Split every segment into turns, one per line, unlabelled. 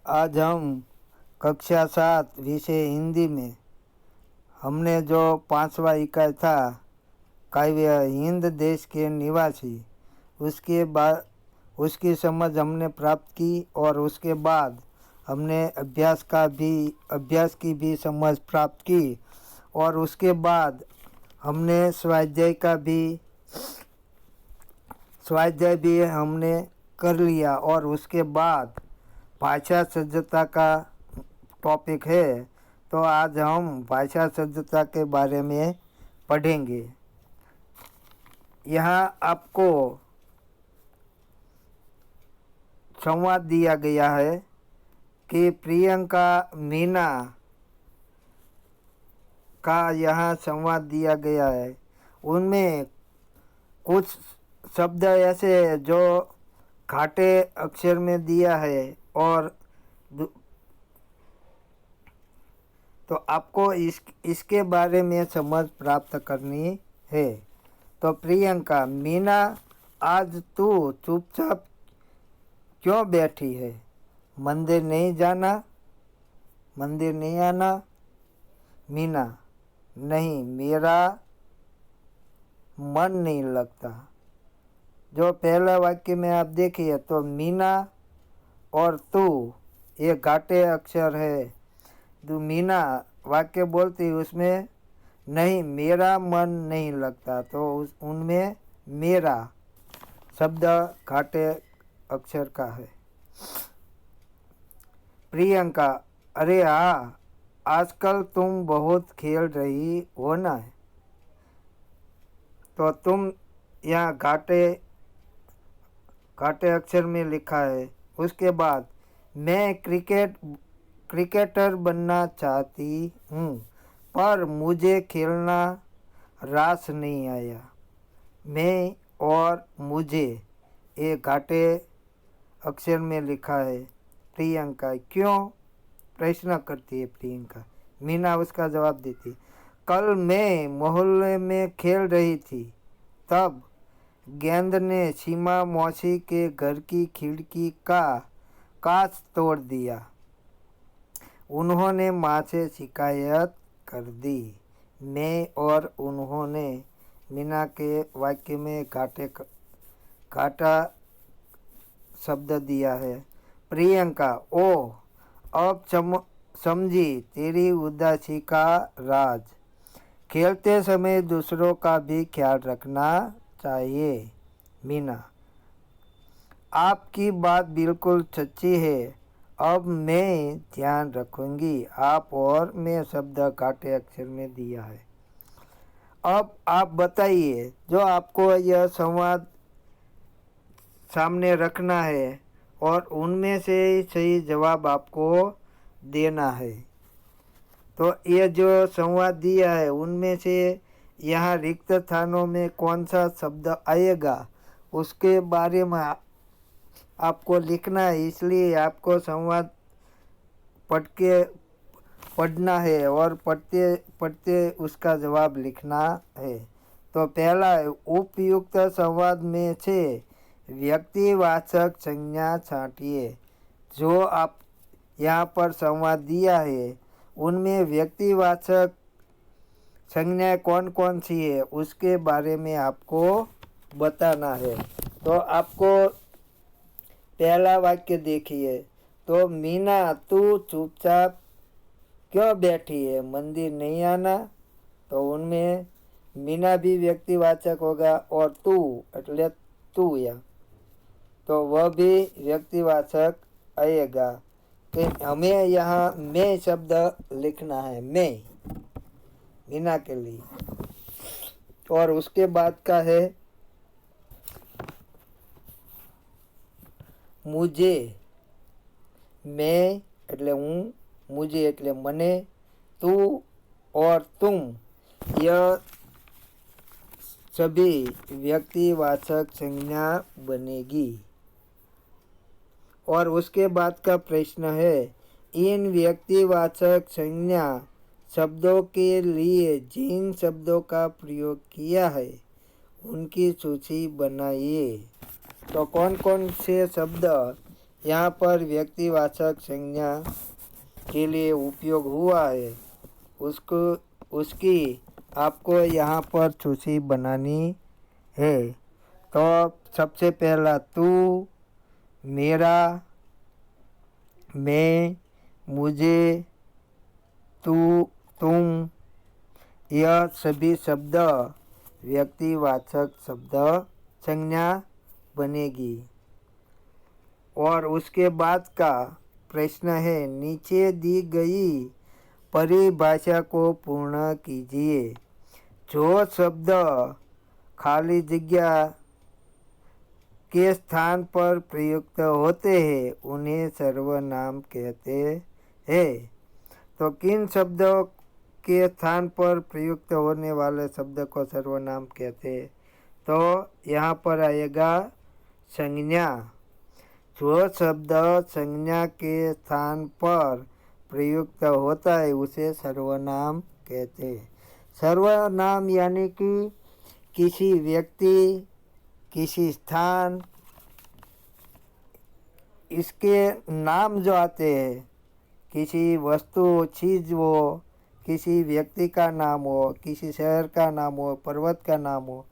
आज हम कक्षा 7 विषय हिंदी में हमने जो 5वां इकाई था काव्य हिंद देश के निवासी उसके बाद उसकी समझ हमने प्राप्त की और उसके बाद हमने अभ्यास की भी समझ प्राप्त की और उसके बाद हमने स्वाध्याय भी हमने कर लिया और उसके बाद भाषा सज्जता का टॉपिक है। तो आज हम भाषा सज्जता के बारे में पढ़ेंगे। यहाँ आपको संवाद दिया गया है कि प्रियंका मीना का यहाँ संवाद दिया गया है। उनमें कुछ शब्द ऐसे जो खाटे अक्षर में दिया है और तो आपको इसके बारे में समझ प्राप्त करनी है। तो प्रियंका, मीना आज तू चुपचाप क्यों बैठी है? मंदिर नहीं जाना? मंदिर नहीं आना? मीना, नहीं, मेरा मन नहीं लगता। जो पहला वाक्य में आप देखिए तो मीना और तू ये घाटे अक्षर है। जो मीना वाक्य बोलती उसमें नहीं, मेरा मन नहीं लगता, तो उनमें मेरा शब्द घाटे अक्षर का है। प्रियंका, अरे हाँ, आजकल तुम बहुत खेल रही हो ना? तो तुम यहाँ घाटे अक्षर में लिखा है। उसके बाद मैं क्रिकेटर बनना चाहती हूँ पर मुझे खेलना रास नहीं आया। मैं और मुझे ये घाटे अक्षर में लिखा है। प्रियंका, क्यों? प्रश्न करती है प्रियंका। मीना उसका जवाब देती, कल मैं मोहल्ले में खेल रही थी, तब गेंद ने सीमा मौसी के घर की खिड़की का कांच तोड़ दिया। उन्होंने माँ से शिकायत कर दी। मैं और उन्होंने मीना के वाक्य में घाटा शब्द दिया है। प्रियंका, ओह, अब समझी तेरी उदासी का राज। खेलते समय दूसरों का भी ख्याल रखना चाहिए। मीना, आपकी बात बिल्कुल सच्ची है, अब मैं ध्यान रखूंगी। आप और मैं शब्द घाटे अक्षर में दिया है। अब आप बताइए, जो आपको यह संवाद सामने रखना है और उनमें से सही जवाब आपको देना है। तो ये जो संवाद दिया है उनमें से यहाँ रिक्त स्थानों में कौन सा शब्द आएगा उसके बारे में आपको लिखना है। इसलिए आपको संवाद पढ़ना है और पढ़ते पढ़ते उसका जवाब लिखना है। तो पहला है, उपयुक्त संवाद में से व्यक्तिवाचक संज्ञा छांटिए। जो आप यहाँ पर संवाद दिया है उनमें व्यक्तिवाचक संज्ञा कौन कौन सी है उसके बारे में आपको बताना है। तो आपको पहला वाक्य देखिए, तो मीना तू चुपचाप क्यों बैठी है? मंदिर नहीं आना? तो उनमें मीना भी व्यक्तिवाचक होगा और तू એટલે तू या तो वह भी व्यक्तिवाचक आएगा। तो हमें यहाँ मैं शब्द लिखना है, मैं, मीना के लिए। और उसके बाद का है मुझे। मैं એટલે હું, मुझे એટલે મને, तू और तुम यह सभी व्यक्तिवाचक संज्ञा बनेगी। और उसके बाद का प्रश्न है, इन व्यक्तिवाचक संज्ञा शब्दों के लिए जिन शब्दों का प्रयोग किया है उनकी सूची बनाइए। तो कौन कौन से शब्द यहाँ पर व्यक्तिवाचक संज्ञा के लिए उपयोग हुआ है उसको उसकी आपको यहाँ पर सूची बनानी है। तो सबसे पहला तू, मेरा, मैं, मुझे, तू, तुम, यह सभी शब्द व्यक्तिवाचक शब्द संज्ञा बनेगी। और उसके बाद का प्रश्न है नीचे दी गई परिभाषा को पूर्ण कीजिए। जो शब्द खाली जगह के स्थान पर प्रयुक्त होते हैं उन्हें सर्वनाम कहते हैं। तो किन शब्दों के स्थान पर प्रयुक्त होने वाले शब्द को सर्वनाम कहते हैं? तो यहाँ पर आएगा संज्ञा। जो शब्द संज्ञा के स्थान पर प्रयुक्त होता है उसे सर्वनाम कहते हैं। सर्वनाम यानी कि किसी व्यक्ति, किसी स्थान, इसके नाम जो आते हैं, किसी वस्तु चीज़ हो, किसी व्यक्ति का नाम हो, किसी शहर का नाम हो, पर्वत का नाम हो,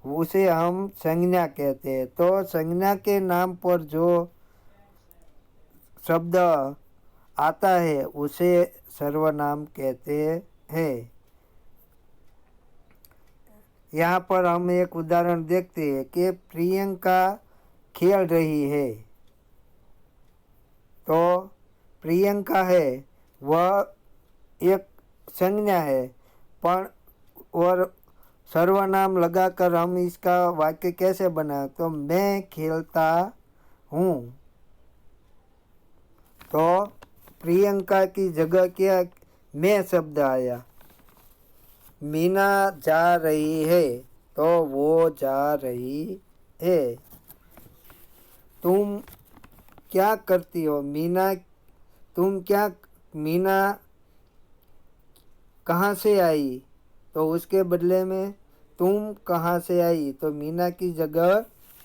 उसे हम संज्ञा कहते हैं। तो संज्ञा के नाम पर जो शब्द आता है उसे सर्वनाम कहते हैं। यहाँ पर हम एक उदाहरण देखते हैं कि प्रियंका खेल रही है। तो प्रियंका है वह एक संज्ञा है, पर और सर्वनाम लगाकर हम इसका वाक्य कैसे बनाएं? तो मैं खेलता हूँ। तो प्रियंका की जगह क्या मैं शब्द आया। मीना जा रही है तो वो जा रही है। तुम क्या करती हो? मीना कहाँ से आई? तो उसके बदले में तुम कहाँ से आई? तो मीना की जगह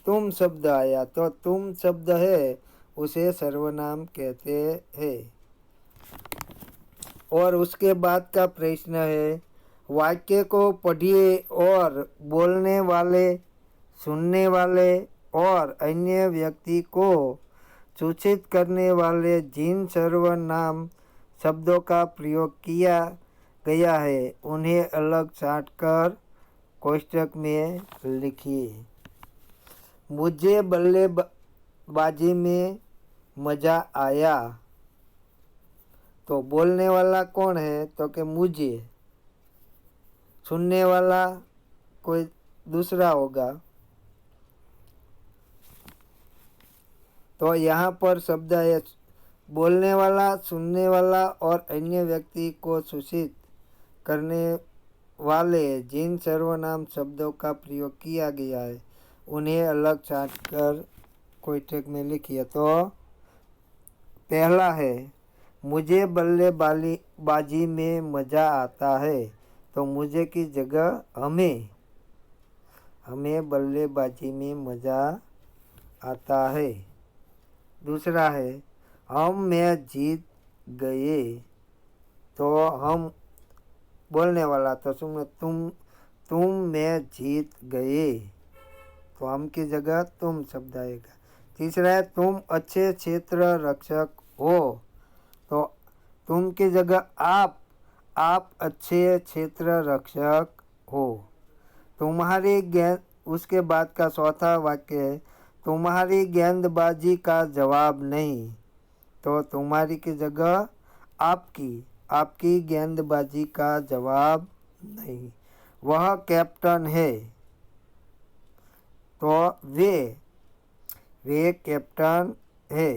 तुम शब्द आया। तो तुम शब्द है उसे सर्वनाम कहते हैं। और उसके बाद का प्रश्न है वाक्य को पढ़िए और बोलने वाले, सुनने वाले और अन्य व्यक्ति को सूचित करने वाले जिन सर्वनाम शब्दों का प्रयोग किया गया है उन्हें अलग छांटकर कोष्ठक में लिखिए। मुझे बल्लेबाजी में मज़ा आया। तो बोलने वाला कौन है? तो कि मुझे। सुनने वाला कोई दूसरा होगा। तो यहाँ पर शब्द है बोलने वाला, सुनने वाला और अन्य व्यक्ति को सूचित करने वाले जिन सर्वनाम शब्दों का प्रयोग किया गया है उन्हें अलग छांटकर कोष्ठक में लिखिए। तो पहला है मुझे बल्लेबाजी में मज़ा आता है। तो मुझे की जगह हमें बल्लेबाजी में मज़ा आता है। दूसरा है हम मैच जीत गए। तो हम बोलने वाला तो सुनो तुम मैच जीत गए। तो हम की जगह तुम शब्द आएगा। तीसरा है तुम अच्छे क्षेत्र रक्षक हो। तो तुम की जगह आप अच्छे क्षेत्र रक्षक हो। तुम्हारी गेंद, उसके बाद का चौथा वाक्य है तुम्हारी गेंदबाजी का जवाब नहीं। तो तुम्हारी की जगह आपकी गेंदबाजी का जवाब नहीं। वह कैप्टन है। तो वे कैप्टन है।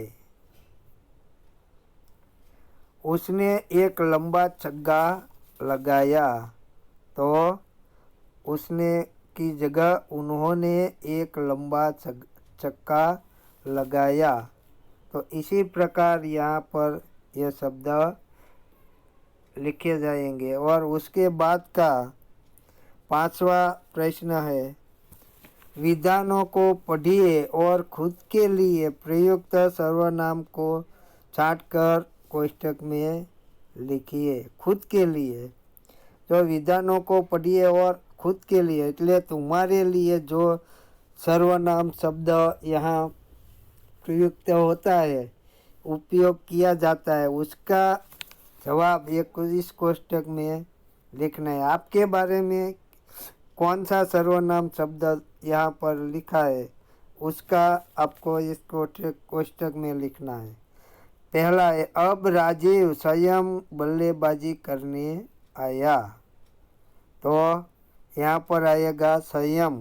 उसने एक लंबा छक्का लगाया। तो उसने की जगह उन्होंने एक लंबा छक्का लगाया। तो इसी प्रकार यहाँ पर यह शब्द लिखे जाएंगे। और उसके बाद का पांचवा प्रश्न है विधानों को पढ़िए और खुद के लिए प्रयुक्त सर्वनाम को छांटकर कोष्ठक में लिखिए। खुद के लिए, जो विधानों को पढ़िए और खुद के लिए એટલે तुम्हारे लिए जो सर्वनाम शब्द यहाँ प्रयुक्त होता है, उपयोग किया जाता है, उसका जवाब इस कोष्ठक में लिखना है। आपके बारे में कौन सा सर्वनाम शब्द यहाँ पर लिखा है, उसका आपको इस कोष्ठक में लिखना है। पहला है, अब राजीव स्वयं बल्लेबाजी करने आया। तो यहाँ पर आएगा स्वयं।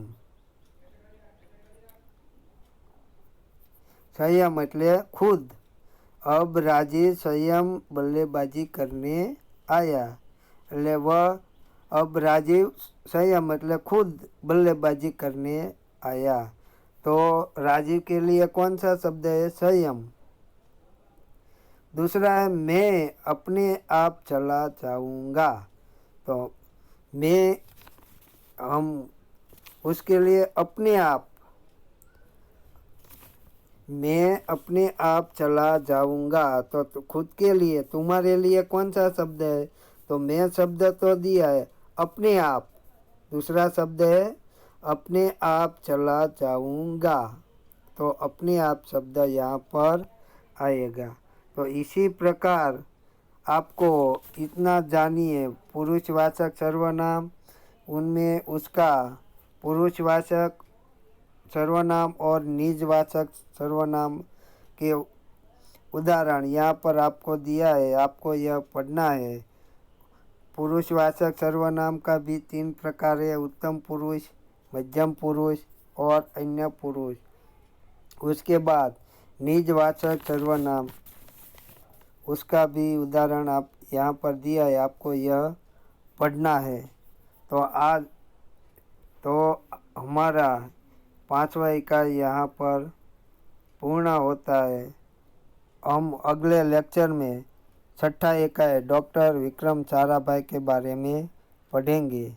स्वयं એટલે खुद। अब राजीव स्वयं बल्लेबाजी करने आया એટલે वह अब राजीव स्वयं એટલે खुद बल्लेबाजी करने आया। तो राजीव के लिए कौन सा शब्द है? स्वयं। दूसरा है, मैं अपने आप चला जाऊंगा। तो मैं, हम उसके लिए अपने आप, मैं अपने आप चला जाऊंगा। तो खुद के लिए, तुम्हारे लिए कौन सा शब्द है? तो मैं शब्द तो दिया है, अपने आप। दूसरा शब्द है अपने आप चला जाऊंगा। तो अपने आप शब्द यहाँ पर आएगा। तो इसी प्रकार आपको इतना जानिए, पुरुषवाचक सर्वनाम, उनमें उसका पुरुषवाचक सर्वनाम और निजवाचक सर्वनाम के उदाहरण यहाँ पर आपको दिया है, आपको यह पढ़ना है। पुरुषवाचक सर्वनाम का भी 3 प्रकार है, उत्तम पुरुष, मध्यम पुरुष और अन्य पुरुष। उसके बाद निजवाचक सर्वनाम, उसका भी उदाहरण आप यहाँ पर दिया है, आपको यह पढ़ना है। तो आज तो हमारा 5वां इकाई यहाँ पर पूर्ण होता है। हम अगले लेक्चर में 6ठा इकाई डॉक्टर विक्रम साराभाई के बारे में पढ़ेंगे।